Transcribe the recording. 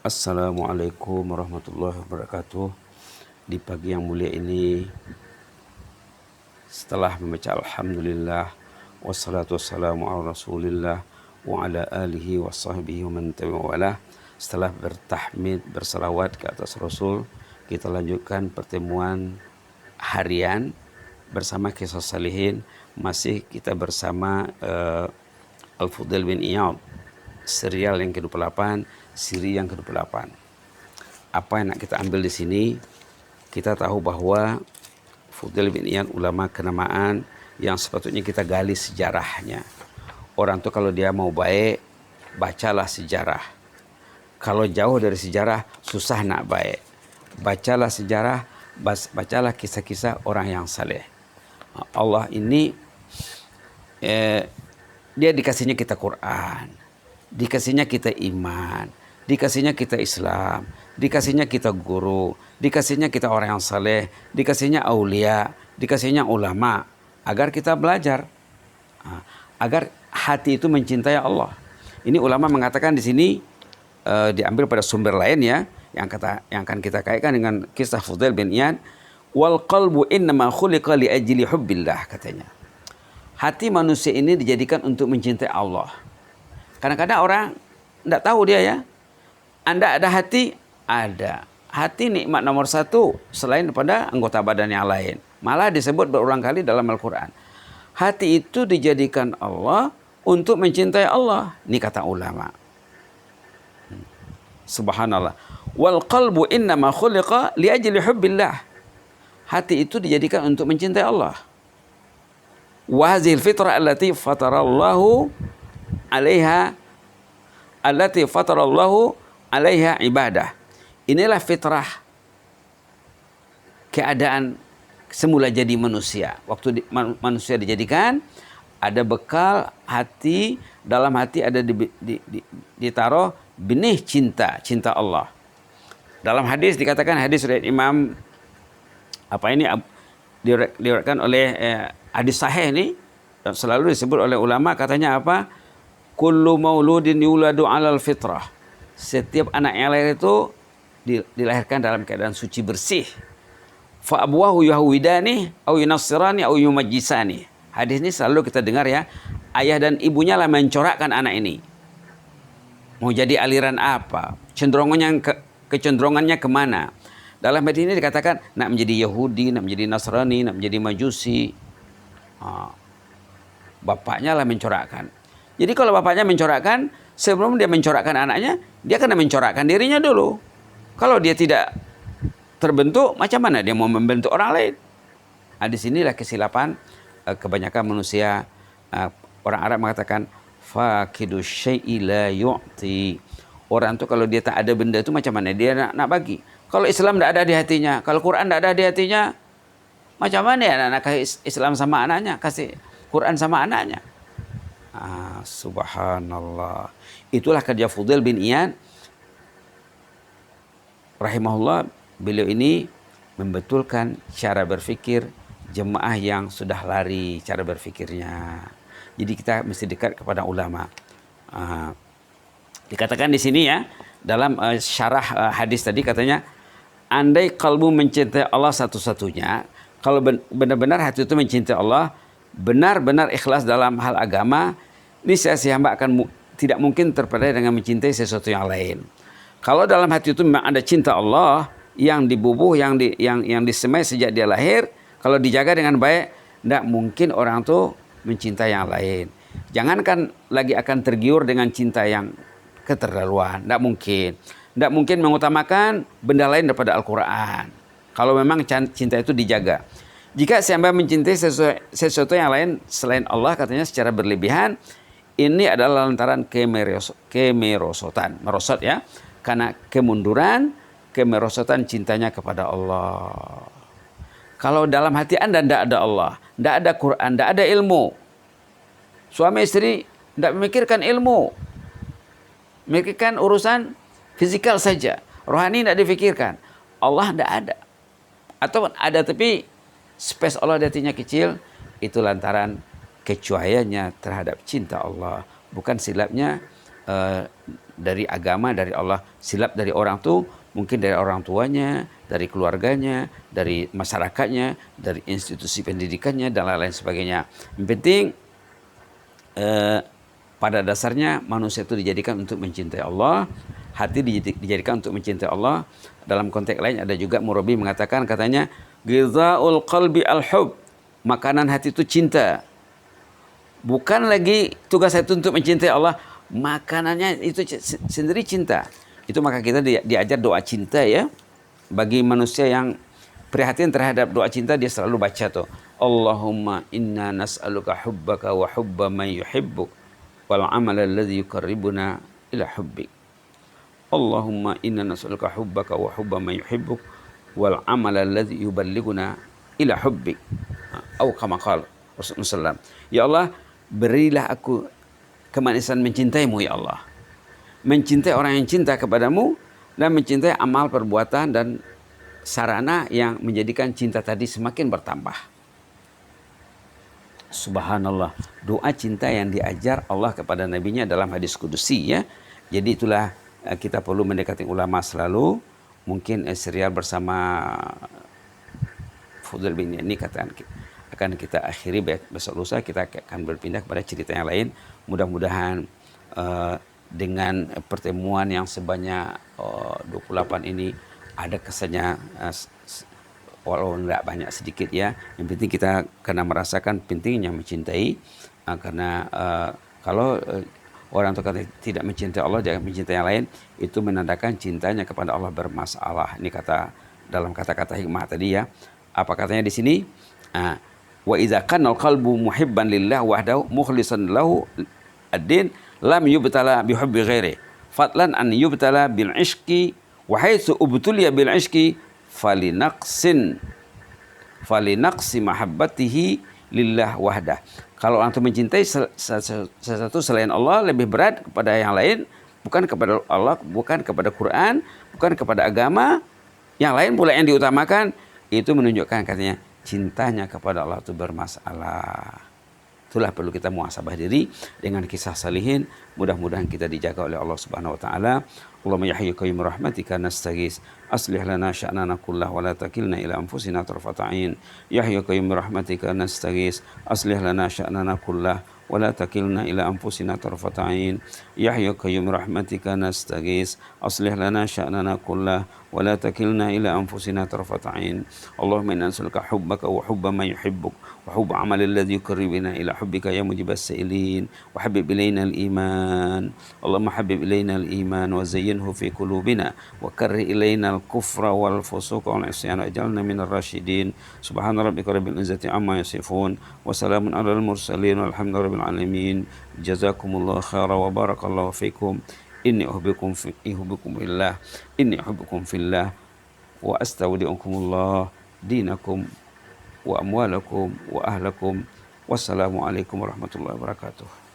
Assalamualaikum warahmatullahi wabarakatuh. Di pagi yang mulia ini, setelah membaca Alhamdulillah wassalatu wassalamu ala Rasulillah wa ala alihi wa sahbihi wa man tabi'ahu, setelah bertahmid, bersalawat ke atas Rasul, kita lanjutkan pertemuan harian bersama Kisah Salihin. Masih kita bersama Al-Fudail bin Iyad, serial yang ke-28, siri yang ke-28. Apa yang nak kita ambil di sini? Kita tahu bahwa Fudail bin Iyad ulama kenamaan yang sepatutnya kita gali sejarahnya. Orang tuh kalau dia mau baik, bacalah sejarah. Kalau jauh dari sejarah, susah nak baik. Bacalah sejarah, bacalah kisah-kisah orang yang saleh. Allah ini dia dikasihnya kita Quran, dikasihnya kita iman, dikasihnya kita Islam, dikasihnya kita guru, dikasihnya kita orang yang saleh, dikasihnya aulia, dikasihnya ulama, agar kita belajar, agar hati itu mencintai Allah. Ini ulama mengatakan di sini, diambil pada sumber lain ya, yang akan kita kaitkan dengan kisah Fudail bin Iyad. Wal qalbu innama khuliqa li ajli hubbillah, katanya. Hati manusia ini dijadikan untuk mencintai Allah. Kadang-kadang orang tidak tahu dia ya. Anda ada hati? Ada. Hati nikmat nomor satu selain daripada anggota badan yang lain. Malah disebut berulang kali dalam Al-Quran. Hati itu dijadikan Allah untuk mencintai Allah. Ini kata ulama. Subhanallah. Wal qalbu innama khuliqa li ajli hubbillah. Hati itu dijadikan untuk mencintai Allah. Wa hazil fitrah allati fatarallahu alaiha ibadah. Inilah fitrah keadaan semula jadi manusia. Waktu manusia dijadikan, ada bekal hati, dalam hati ada ditaruh benih cinta Allah. Dalam hadis dikatakan, hadis riwayat Imam diriwayatkan oleh hadis sahih ini, dan selalu disebut oleh ulama, katanya apa? Kullu mauludin yuladu 'alal fitrah. Setiap anak yang lahir itu dilahirkan dalam keadaan suci bersih. Fa abwahu yahwidani au yunassirani au yumajjisani. Hadis ini selalu kita dengar ya. Ayah dan ibunya lah mencorakkan anak ini. Mau jadi aliran apa? Kecenderungannya kemana? Dalam hadis ini dikatakan nak menjadi Yahudi, nak menjadi Nasrani, nak menjadi Majusi. Bapaknya lah mencorakkan. Jadi kalau bapaknya mencorakkan, sebelum dia mencorakkan anaknya, dia kena mencorakkan dirinya dulu. Kalau dia tidak terbentuk, macam mana dia mau membentuk orang lain? Di sinilah kesilapan kebanyakan manusia. Orang Arab mengatakan faqidu syai'i la yu'ti. Orang tu kalau dia tak ada benda tu, macam mana dia nak bagi? Kalau Islam tidak ada di hatinya, kalau Quran tidak ada di hatinya, macam mana ya anak kasih Islam sama anaknya, kasih Quran sama anaknya? Subhanallah. Itulah kerja Fudail bin Iyad rahimahullah. Beliau ini membetulkan cara berfikir jemaah yang sudah lari cara berfikirnya. Jadi kita mesti dekat kepada ulama. Dikatakan di sini ya, dalam syarah hadis tadi katanya, andai kalbu mencintai Allah satu-satunya, kalau benar-benar hati itu mencintai Allah, benar-benar ikhlas dalam hal agama, niscaya si hamba akan tidak mungkin terpedaya dengan mencintai sesuatu yang lain. Kalau dalam hati itu memang ada cinta Allah yang dibubuh, yang disemai sejak dia lahir, kalau dijaga dengan baik, tidak mungkin orang itu mencintai yang lain. Jangankan lagi akan tergiur dengan cinta yang keterlaluan, tidak mungkin. Tidak mungkin mengutamakan benda lain daripada Al-Quran. Kalau memang cinta itu dijaga. Jika si hamba mencintai sesuatu yang lain selain Allah, katanya secara berlebihan, ini adalah lantaran kemerosotan. Merosot ya. Karena kemunduran, kemerosotan cintanya kepada Allah. Kalau dalam hati Anda tidak ada Allah, tidak ada Quran, tidak ada ilmu. Suami istri tidak memikirkan ilmu. Memikirkan urusan fisikal saja. Rohani tidak difikirkan. Allah tidak ada. Atau ada tapi space Allah di hatinya kecil. Itu lantaran kecuaiannya terhadap cinta Allah. Bukan silapnya dari agama, dari Allah. Silap dari orang tuh mungkin dari orang tuanya, dari keluarganya, dari masyarakatnya, dari institusi pendidikannya dan lain-lain sebagainya. Yang penting pada dasarnya manusia itu dijadikan untuk mencintai Allah, hati dijadikan untuk mencintai Allah. Dalam konteks lain ada juga Murabi mengatakan, katanya ghizaul qalbi al-hub, makanan hati itu cinta. Bukan lagi tugas hati untuk mencintai Allah, makanannya itu sendiri cinta. Itu maka kita diajar doa cinta ya. Bagi manusia yang prihatin terhadap doa cinta, dia selalu baca tuh, Allahumma inna nas'aluka hubbaka wa hubba man yuhibbuk wal amala alladhi yuqarribuna ila hubbik. Allahumma inna nas'aluka hubbaka wa hubba man yuhibbuk wal amala alladhi yuballighuna ila hubbik. Atau kama qala Rasulullah SAW. Ya Allah, berilah aku kemanisan mencintaimu ya Allah. Mencintai orang yang cinta kepadamu dan mencintai amal perbuatan dan sarana yang menjadikan cinta tadi semakin bertambah. Subhanallah, doa cinta yang diajar Allah kepada nabinya dalam hadis kudusi ya. Jadi itulah kita perlu mendekati ulama selalu. Mungkin serial bersama Fudail bin ini akan kita akhiri, besok lusa kita akan berpindah kepada cerita yang lain. Mudah-mudahan dengan pertemuan yang sebanyak 28 ini ada kesannya, walau tidak banyak sedikit ya. Yang penting kita kena merasakan pentingnya mencintai, karena kalau orang itu tidak mencintai Allah, jangan mencintai yang lain, itu menandakan cintanya kepada Allah bermasalah. Ini kata dalam kata-kata hikmah tadi ya. Apa katanya di sini? Wa idza kana al-qalbu muhibban lillah wahdahu mukhlishan lahu ad-din lam yubtala bihubbi ghairi fadlan an yubtala bil ishqi wa haitsu ubtuliya bil ishqi falinaqsi mahabbatihi lillah wahdah. Kalau orang itu mencintai sesuatu selain Allah lebih berat kepada yang lain, bukan kepada Allah, bukan kepada Quran, bukan kepada agama, yang lain pula yang diutamakan, itu menunjukkan katanya cintanya kepada Allah itu bermasalah. Itulah perlu kita muhasabah diri dengan kisah salihin. Mudah-mudahan kita dijaga oleh Allah Subhanahu wa taala. Allahumma ya hayyu qayyum rahmatika nastaghis aslih lana sya'nana kullahu wa la takilna ila anfusina tarfata 'ain. Ya hayyu qayyum rahmatika nastaghis aslih lana sya'nana kullahu wa la takilna ila anfusina tarfata 'ain. Ya hayyu qayyum rahmatika nastaghis aslih lana sya'nana kullahu wa la takilna ila anfusina tarfata 'ain. Allahumma inna nas'aluka hubbaka wa hubba man yuhibbuk wa hubba 'amali alladhi yuqarribuna ila hubbika ya mujibas sa'ilin wa habib ilaina al-iman. Allahumma habib ilaina al-iman wa zayyinhu fi qulubina wa karrih ilaina al-kufra wal fusuqa wal isyan waj'alna minar rasyidin. Subhana rabbika rabbil izzati amma yasifun wa salamun alal mursalin walhamdulillahi rabbil alamin. Jazakumullahu khairan wa barakallahu fikum. Inni uhibbukum fillah. Inni uhibbukum fillah wa astaudi'ukumullah dinakum wa amwalakum wa ahlakum. Wassalamualaikum warahmatullahi wabarakatuh.